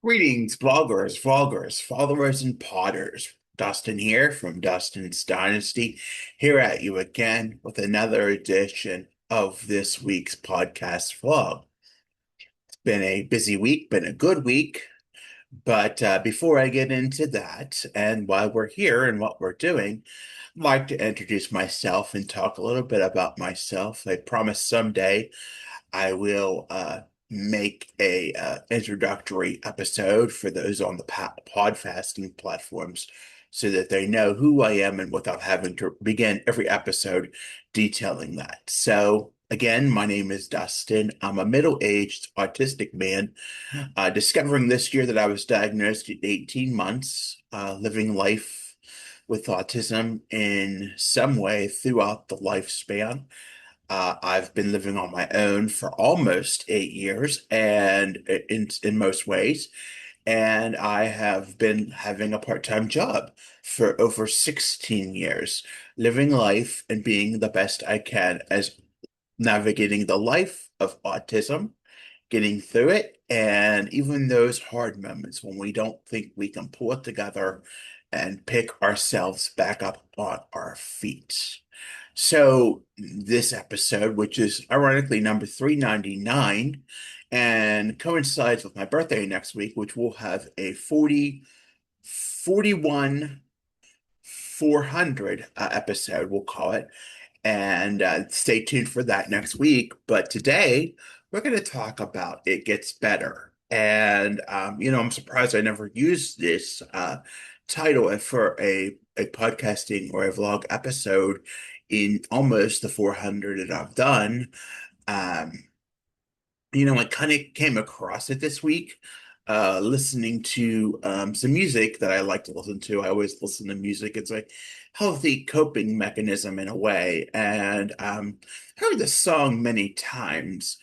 Greetings, vloggers, followers, and potters. Dustin here from Dustin's Dynasty, here at you again with another edition of this week's podcast vlog. It's been a busy week, been a good week, but before I get into that and why we're here and what we're doing, I'd like to introduce myself and talk a little bit about myself. I promise someday I will make a introductory episode for those on the podcasting platforms so that they know who I am and without having to begin every episode detailing that. So again, my name is Dustin. I'm a middle-aged autistic man, discovering this year that I was diagnosed at 18 months, living life with autism in some way throughout the lifespan. I've been living on my own for almost 8 years, and in most ways, and I have been having a part-time job for over 16 years, living life and being the best I can as navigating the life of autism, getting through it, and even those hard moments when we don't think we can pull it together and pick ourselves back up on our feet. So this episode, which is ironically number 399 and coincides with my birthday next week, which will have a 41 400 episode, we'll call it. And stay tuned for that next week. But today, we're going to talk about It Gets Better. And, I'm surprised I never used this title for a podcasting or a vlog episode in almost the 400 that I've done. Um, I kind of came across it this week, listening to some music that I like to listen to. I always listen to music. It's a healthy coping mechanism in a way. And heard this song many times.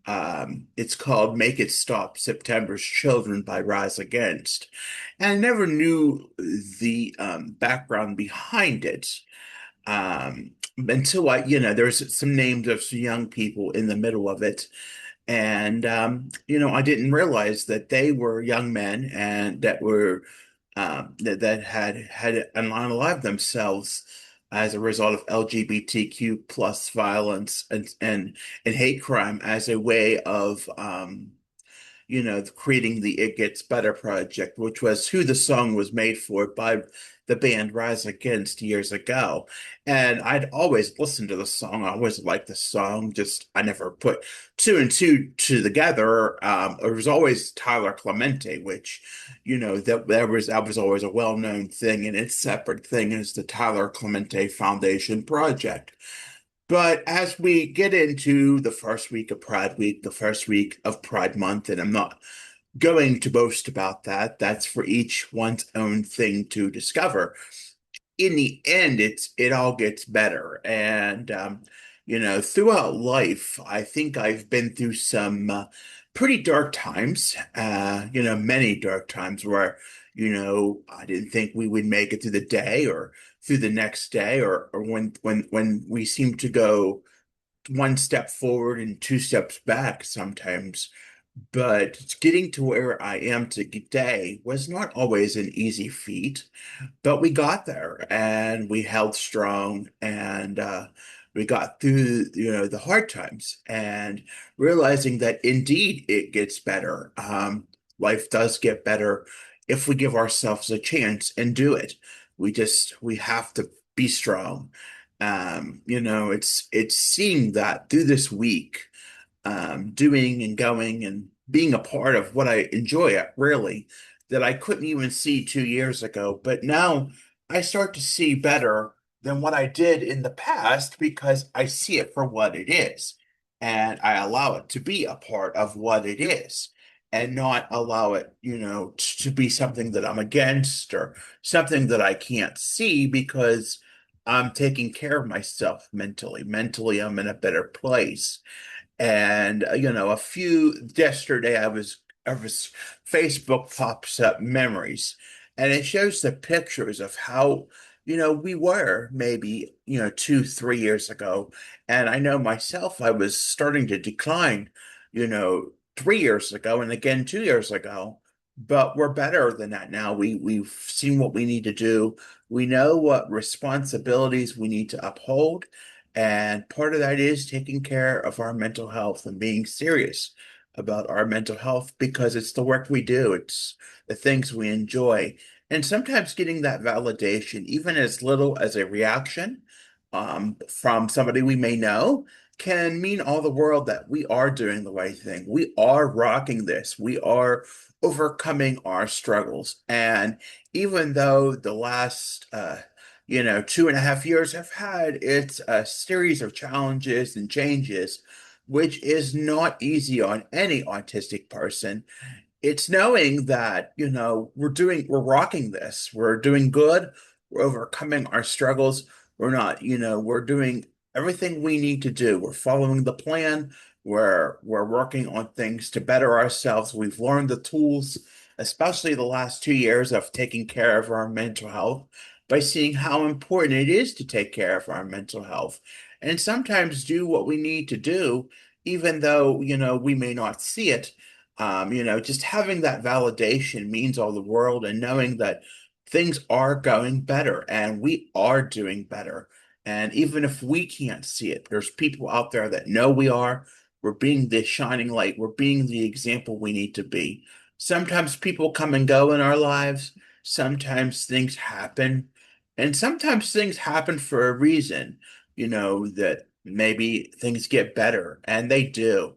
It's called Make It Stop, September's Children by Rise Against. And I never knew the background behind it. Until there's some names of some young people in the middle of it. And I didn't realize that they were young men and that were that had unalived themselves as a result of LGBTQ plus violence and hate crime as a way of creating the It Gets Better project, which was who the song was made for by the band Rise Against years ago. And I'd always listened to the song. I always liked the song. Just I never put two and two together. It was always Tyler Clemente, which, that was always a well-known thing, and its separate thing is the Tyler Clemente Foundation project. But as we get into the first week of Pride Week, the first week of Pride Month, and I'm not going to boast about that, that's for each one's own thing to discover. In the end, it all gets better. And throughout life, I think I've been through some pretty dark times, many dark times where, I didn't think we would make it through the day or through the next day, or when we seem to go one step forward and two steps back sometimes. But getting to where I am today was not always an easy feat, but we got there and we held strong, and we got through, the hard times, and realizing that indeed it gets better. Life does get better if we give ourselves a chance and do it. We have to be strong. It's seeing that through this week, doing and going and being a part of what I enjoy really, that I couldn't even see 2 years ago. But now I start to see better than what I did in the past because I see it for what it is. And I allow it to be a part of what it is and not allow it, to be something that I'm against or something that I can't see because I'm taking care of myself mentally. Mentally, I'm in a better place. And a few yesterday, I was Facebook pops up memories, and it shows the pictures of how we were maybe 2, 3 years ago. And I know myself, I was starting to decline 3 years ago, and again 2 years ago. but we're better than that now. We've seen what we need to do. We know what responsibilities we need to uphold, and part of that is taking care of our mental health and being serious about our mental health because it's the work we do, it's the things we enjoy. And sometimes getting that validation, even as little as a reaction from somebody we may know, can mean all the world that we are doing the right thing. We are rocking this. We are overcoming our struggles. And even though the last, 2.5 years have had its series of challenges and changes, which is not easy on any autistic person, it's knowing that, we're rocking this. We're doing good. We're overcoming our struggles. We're doing everything we need to do. We're following the plan. We're working on things to better ourselves. We've learned the tools, especially the last 2 years of taking care of our mental health by seeing how important it is to take care of our mental health and sometimes do what we need to do, even though, we may not see it. Just having that validation means all the world and knowing that things are going better and we are doing better. And even if we can't see it, there's people out there that know we are. We're being the shining light. We're being the example we need to be. Sometimes people come and go in our lives. Sometimes things happen. And sometimes things happen for a reason, that maybe things get better, and they do.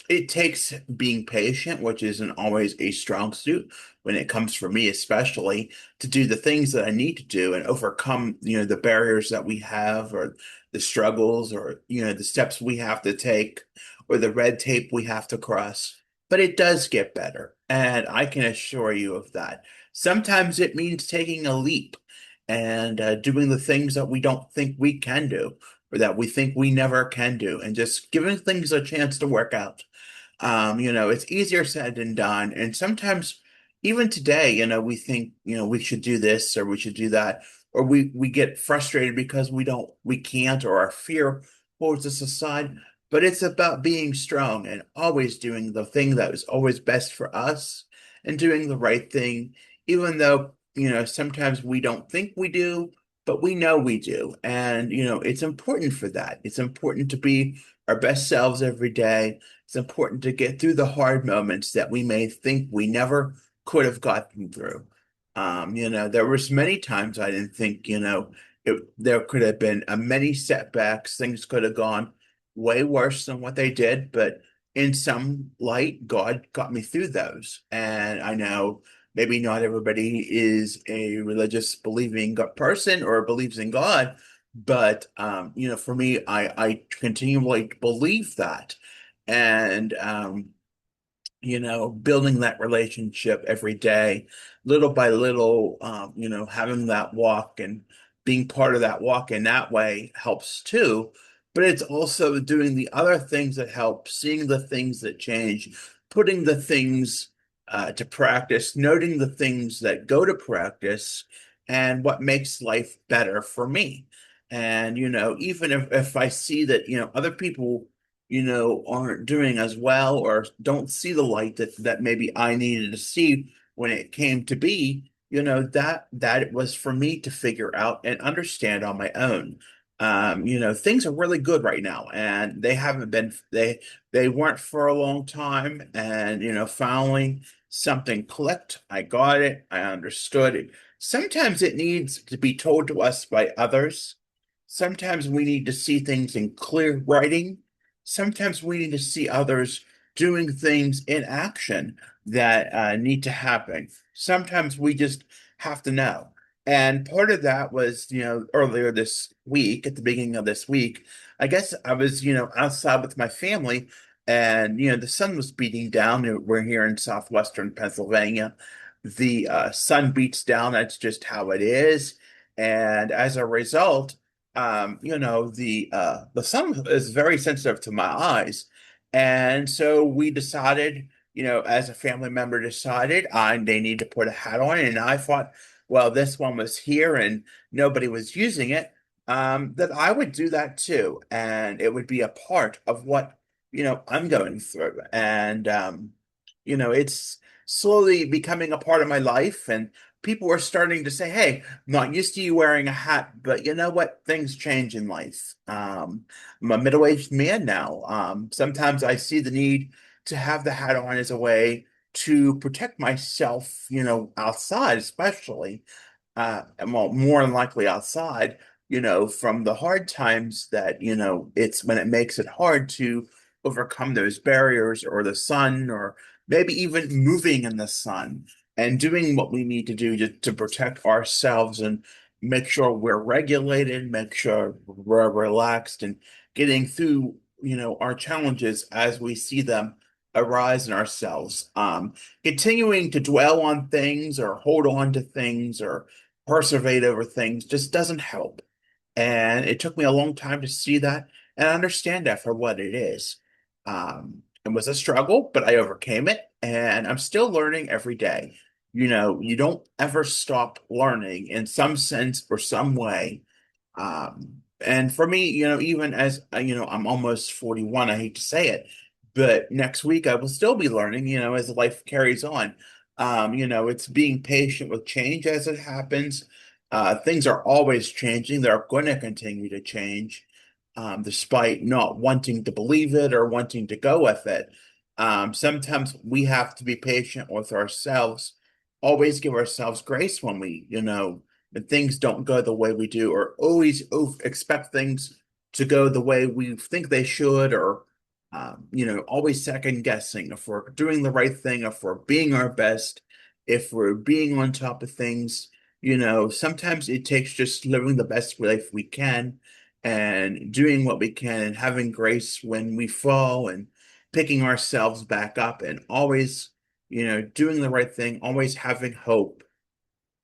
It takes being patient, which isn't always a strong suit when it comes for me, especially to do the things that I need to do and overcome, the barriers that we have or the struggles or, the steps we have to take or the red tape we have to cross. But it does get better. And I can assure you of that. Sometimes it means taking a leap and doing the things that we don't think we can do or that we think we never can do and just giving things a chance to work out. It's easier said than done. And sometimes, even today, we think, we should do this or we should do that, or we get frustrated because we can't, or our fear holds us aside. But it's about being strong and always doing the thing that is always best for us and doing the right thing, even though, sometimes we don't think we do, but we know we do. And, it's important for that. It's important to be our best selves every day. It's important to get through the hard moments that we may think we never could have gotten through. There was many times I didn't think, there could have been many setbacks. Things could have gone way worse than what they did, but in some light, God got me through those. And I know maybe not everybody is a religious believing person or believes in God, but for me, I continually believe that and building that relationship every day, little by little, having that walk and being part of that walk in that way helps too. But it's also doing the other things that help, seeing the things that change, putting the things to practice, noting the things that go to practice, and what makes life better for me. And, even if I see that, other people aren't doing as well or don't see the light that maybe I needed to see when it came to be, that it was for me to figure out and understand on my own. Things are really good right now, and they haven't been they weren't for a long time. And finally something clicked. I got it. I understood it. Sometimes it needs to be told to us by others. Sometimes we need to see things in clear writing. Sometimes we need to see others doing things in action that need to happen. Sometimes we just have to know. And part of that was, earlier this week, at the beginning of this week, I guess I was, outside with my family and, the sun was beating down. We're here in southwestern Pennsylvania. The sun beats down. That's just how it is. And as a result, the sun is very sensitive to my eyes, and so we decided, as a family member decided, they need to put a hat on, and I thought, well, this one was here and nobody was using it, that I would do that too, and it would be a part of what I'm going through, and it's slowly becoming a part of my life. And people were starting to say, hey, I'm not used to you wearing a hat, but you know what? Things change in life. I'm a middle-aged man now. Sometimes I see the need to have the hat on as a way to protect myself, outside, especially and well, more than likely outside, from the hard times that, it's when it makes it hard to overcome those barriers or the sun or maybe even moving in the sun and doing what we need to do to protect ourselves and make sure we're regulated, make sure we're relaxed and getting through, our challenges as we see them arise in ourselves. Continuing to dwell on things or hold on to things or perseverate over things just doesn't help. And it took me a long time to see that and understand that for what it is. It was a struggle, but I overcame it, and I'm still learning every day. You don't ever stop learning in some sense or some way. And for me, even as I'm almost 41, I hate to say it, but next week I will still be learning, as life carries on. It's being patient with change as it happens. Things are always changing. They're going to continue to change, despite not wanting to believe it or wanting to go with it. Sometimes we have to be patient with ourselves, always give ourselves grace when when things don't go the way we do, or always expect things to go the way we think they should, or always second guessing if we're doing the right thing, if we're being our best, if we're being on top of things. Sometimes it takes just living the best life we can and doing what we can and having grace when we fall and picking ourselves back up and always, doing the right thing, always having hope,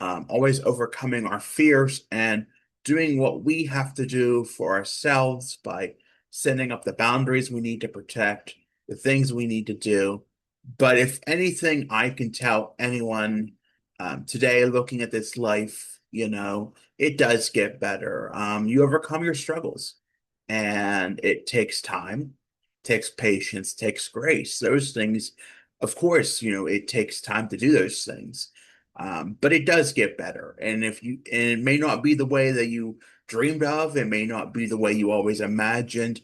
always overcoming our fears and doing what we have to do for ourselves by setting up the boundaries we need to protect, the things we need to do. But if anything, I can tell anyone today looking at this life, it does get better. You overcome your struggles, and it takes time, takes patience, takes grace. Those things, of course, it takes time to do those things. But it does get better. And it may not be the way that you dreamed of, it may not be the way you always imagined.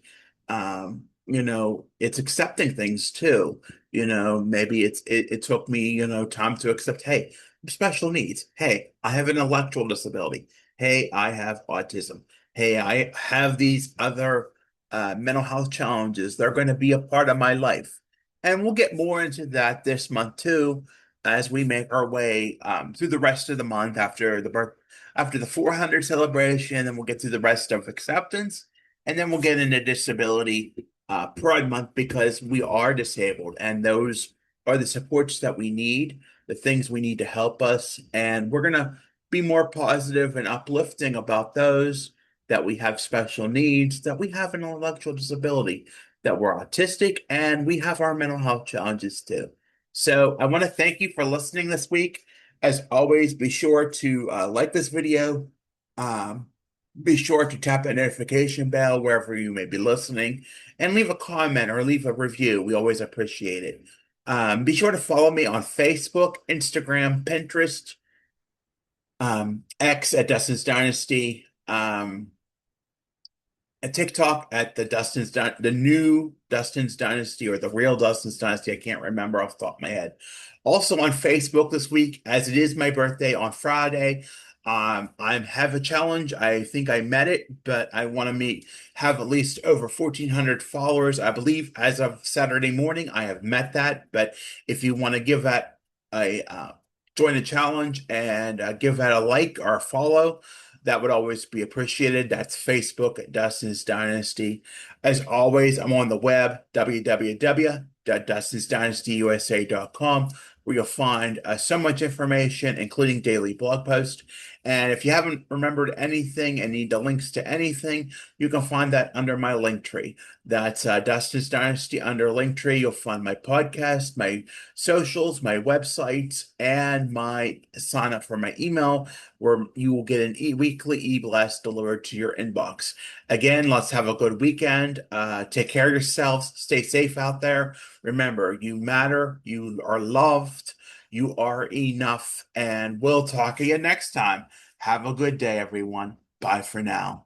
It's accepting things too. Maybe it took me, time to accept, hey, special needs. Hey, I have an intellectual disability. Hey, I have autism. Hey, I have these other mental health challenges. They're going to be a part of my life. And we'll get more into that this month too as we make our way through the rest of the month after the 400 celebration, and we'll get through the rest of acceptance, and then we'll get into disability Pride Month because we are disabled, and those are the supports that we need, the things we need to help us, and we're gonna be more positive and uplifting about those that we have special needs, that we have an intellectual disability, that we're autistic, and we have our mental health challenges too. So I want to thank you for listening this week. As always, be sure to like this video. Um, be sure to tap that notification bell wherever you may be listening and leave a comment or leave a review. We always appreciate it. Be sure to follow me on Facebook, Instagram, Pinterest, X at Dustin's Dynasty. A TikTok at the new Dustin's Dynasty or the real Dustin's Dynasty. I can't remember off the top of my head. Also on Facebook this week, as it is my birthday on Friday. I have a challenge. I think I met it, but I want to have at least over 1,400 followers. I believe as of Saturday morning, I have met that. But if you want to give that a join the challenge and give that a like or a follow, that would always be appreciated. That's Facebook at Dustin's Dynasty. As always, I'm on the web, www.dustinsdynastyusa.com, where you'll find so much information, including daily blog posts. And if you haven't remembered anything and need the links to anything, you can find that under my link tree. That's Dustin's Dynasty under link tree. You'll find my podcast, my socials, my websites, and my sign up for my email, where you will get an weekly e-blast delivered to your inbox. Again, let's have a good weekend. Take care of yourselves. Stay safe out there. Remember, you matter. You are loved. You are enough. And we'll talk again next time. Have a good day, everyone. Bye for now.